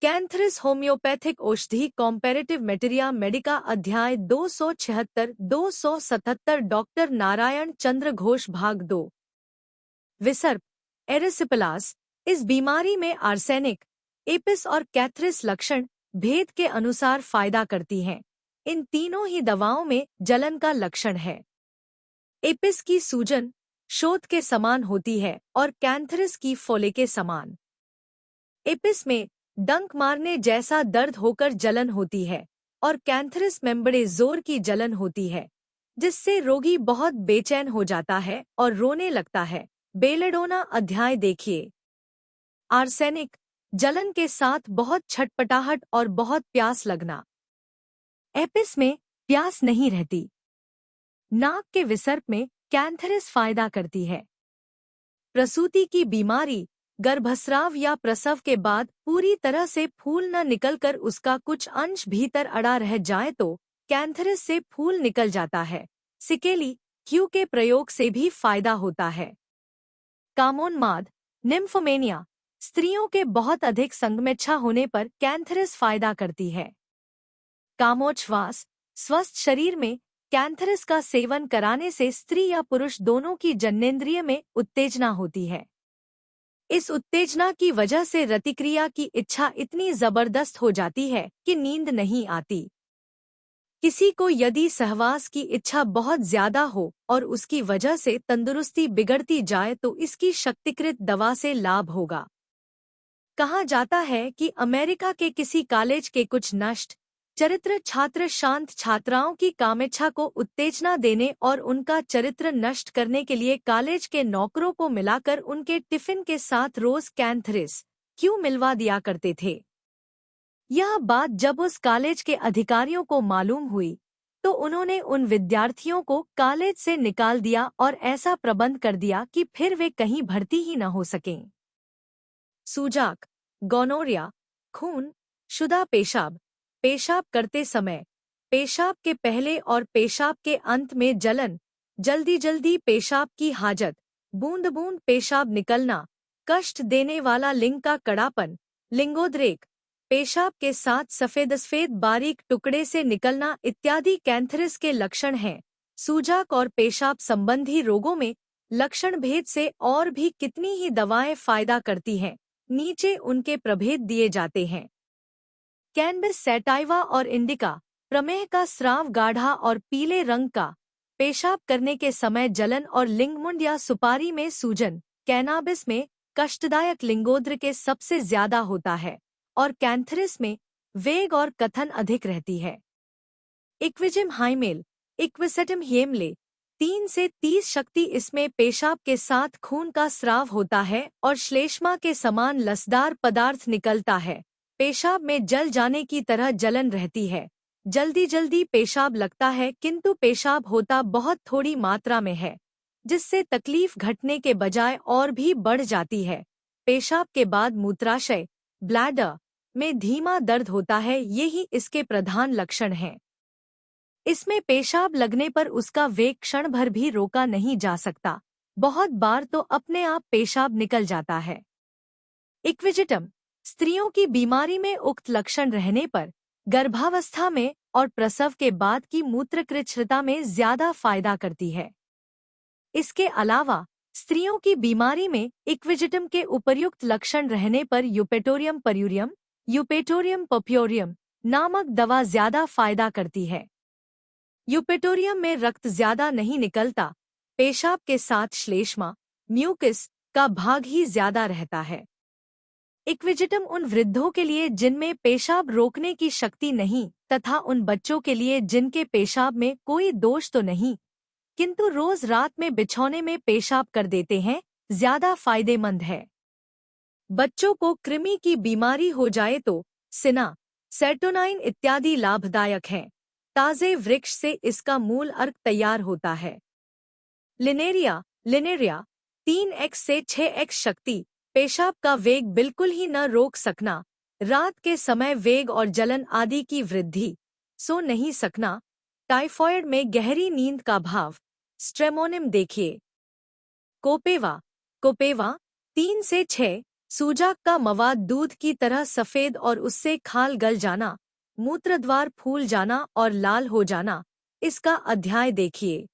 कैंथरस homeopathic औषधि comparative मेटेरिया Medica अध्याय 276-277 doctor Narayan चंद्र घोष भाग 2। विसर्प एरिसिपेलास। इस बीमारी में आर्सेनिक, एपिस और कैथरिस लक्षण भेद के अनुसार फायदा करती हैं। इन तीनों ही दवाओं में जलन का लक्षण है। एपिस की सूजन शोथ के समान होती है और कैंथरिस की फोले के समान। एपिस में डंक मारने जैसा दर्द होकर जलन होती है और कैंथरिस में बड़े जोर की जलन होती है, जिससे रोगी बहुत बेचैन हो जाता है और रोने लगता है। बेलेडोना अध्याय देखिए। आर्सेनिक जलन के साथ बहुत छटपटाहट और बहुत प्यास लगना। एपिस में प्यास नहीं रहती। नाक के विसर्प में कैंथरिस फायदा करती है। प्रसूति की बीमारी गर्भस्राव या प्रसव के बाद पूरी तरह से फूल न निकलकर उसका कुछ अंश भीतर अड़ा रह जाए तो कैंथरिस से फूल निकल जाता है। सिकेली क्यू के प्रयोग से भी फायदा होता है। कामोन्माद निम्फोमेनिया स्त्रियों के बहुत अधिक संगमेच्छा होने पर कैंथरिस फायदा करती है। कामोच्छ्वास स्वस्थ शरीर में कैंथरिस का सेवन कराने से स्त्री या पुरुष दोनों की जननेंद्रिय में उत्तेजना होती है। इस उत्तेजना की वजह से रतिक्रिया की इच्छा इतनी जबरदस्त हो जाती है कि नींद नहीं आती। किसी को यदि सहवास की इच्छा बहुत ज्यादा हो और उसकी वजह से तंदुरुस्ती बिगड़ती जाए तो इसकी शक्तिकृत दवा से लाभ होगा। कहा जाता है कि अमेरिका के किसी कॉलेज के कुछ नष्ट चरित्र छात्र शांत छात्राओं की कामेच्छा को उत्तेजना देने और उनका चरित्र नष्ट करने के लिए कॉलेज के नौकरों को मिलाकर उनके टिफिन के साथ रोज कैंथरिस क्यों मिलवा दिया करते थे। यह बात जब उस कॉलेज के अधिकारियों को मालूम हुई तो उन्होंने उन विद्यार्थियों को कॉलेज से निकाल दिया और ऐसा प्रबंध कर दिया कि फिर वे कहीं भर्ती ही न हो सकें। सूजाक गोनोरिया खून शुदा पेशाब पेशाब करते समय पेशाब के पहले और पेशाब के अंत में जलन जल्दी जल्दी पेशाब की हाजत बूंद बूंद पेशाब निकलना कष्ट देने वाला लिंग का कड़ापन लिंगोद्रेक पेशाब के साथ सफेद बारीक टुकड़े से निकलना इत्यादि कैंथरिस के लक्षण हैं। सूजाक और पेशाब संबंधी रोगों में लक्षण भेद से और भी कितनी ही दवाएं फायदा करती हैं, नीचे उनके प्रभेद दिए जाते हैं। कैनबिस सैटाइवा और इंडिका प्रमेह का स्राव गाढ़ा और पीले रंग का पेशाब करने के समय जलन और लिंगमुंड या सुपारी में सूजन कैनाबिस में कष्टदायक लिंगोद्र के सबसे ज्यादा होता है और कैंथरिस में वेग और कथन अधिक रहती है। इक्विजिम हाइमेल इक्विसेटम हेमले 3 से 30 शक्ति इसमें पेशाब के साथ खून का स्राव होता है और श्लेष्मा के समान लसदार पदार्थ निकलता है। पेशाब में जल जाने की तरह जलन रहती है। जल्दी जल्दी पेशाब लगता है किंतु पेशाब होता बहुत थोड़ी मात्रा में है, जिससे तकलीफ घटने के बजाय और भी बढ़ जाती है। पेशाब के बाद मूत्राशय ब्लैडर में धीमा दर्द होता है, यही इसके प्रधान लक्षण हैं। इसमें पेशाब लगने पर उसका वेग क्षण भर भी रोका नहीं जा सकता, बहुत बार तो अपने आप पेशाब निकल जाता है। इक्विजिटम स्त्रियों की बीमारी में उक्त लक्षण रहने पर गर्भावस्था में और प्रसव के बाद की मूत्रकृच्छ्रता में ज्यादा फायदा करती है। इसके अलावा स्त्रियों की बीमारी में इक्विजिटम के उपर्युक्त लक्षण रहने पर यूपेटोरियम पर्यूरियम यूपेटोरियम पर्प्योरियम नामक दवा ज्यादा फायदा करती है। यूपेटोरियम में रक्त ज्यादा नहीं निकलता, पेशाब के साथ श्लेष्मा म्यूकस का भाग ही ज्यादा रहता है। इक्विजिटम उन वृद्धों के लिए जिनमें पेशाब रोकने की शक्ति नहीं तथा उन बच्चों के लिए जिनके पेशाब में कोई दोष तो नहीं किंतु रोज रात में बिछौने में पेशाब कर देते हैं, ज्यादा फायदेमंद है। बच्चों को कृमि की बीमारी हो जाए तो सिना सेरोटोनिन इत्यादि लाभदायक हैं। ताजे वृक्ष से इसका मूल अर्क तैयार होता है। लिनेरिया 3x से 6x शक्ति पेशाब का वेग बिल्कुल ही न रोक सकना, रात के समय वेग और जलन आदि की वृद्धि, सो नहीं सकना, टाइफॉइड में गहरी नींद का भाव, स्ट्रेमोनिम देखिए। कोपेवा 3 से 6 सूजाक का मवाद दूध की तरह सफेद और उससे खाल गल जाना, मूत्रद्वार फूल जाना और लाल हो जाना। इसका अध्याय देखिए।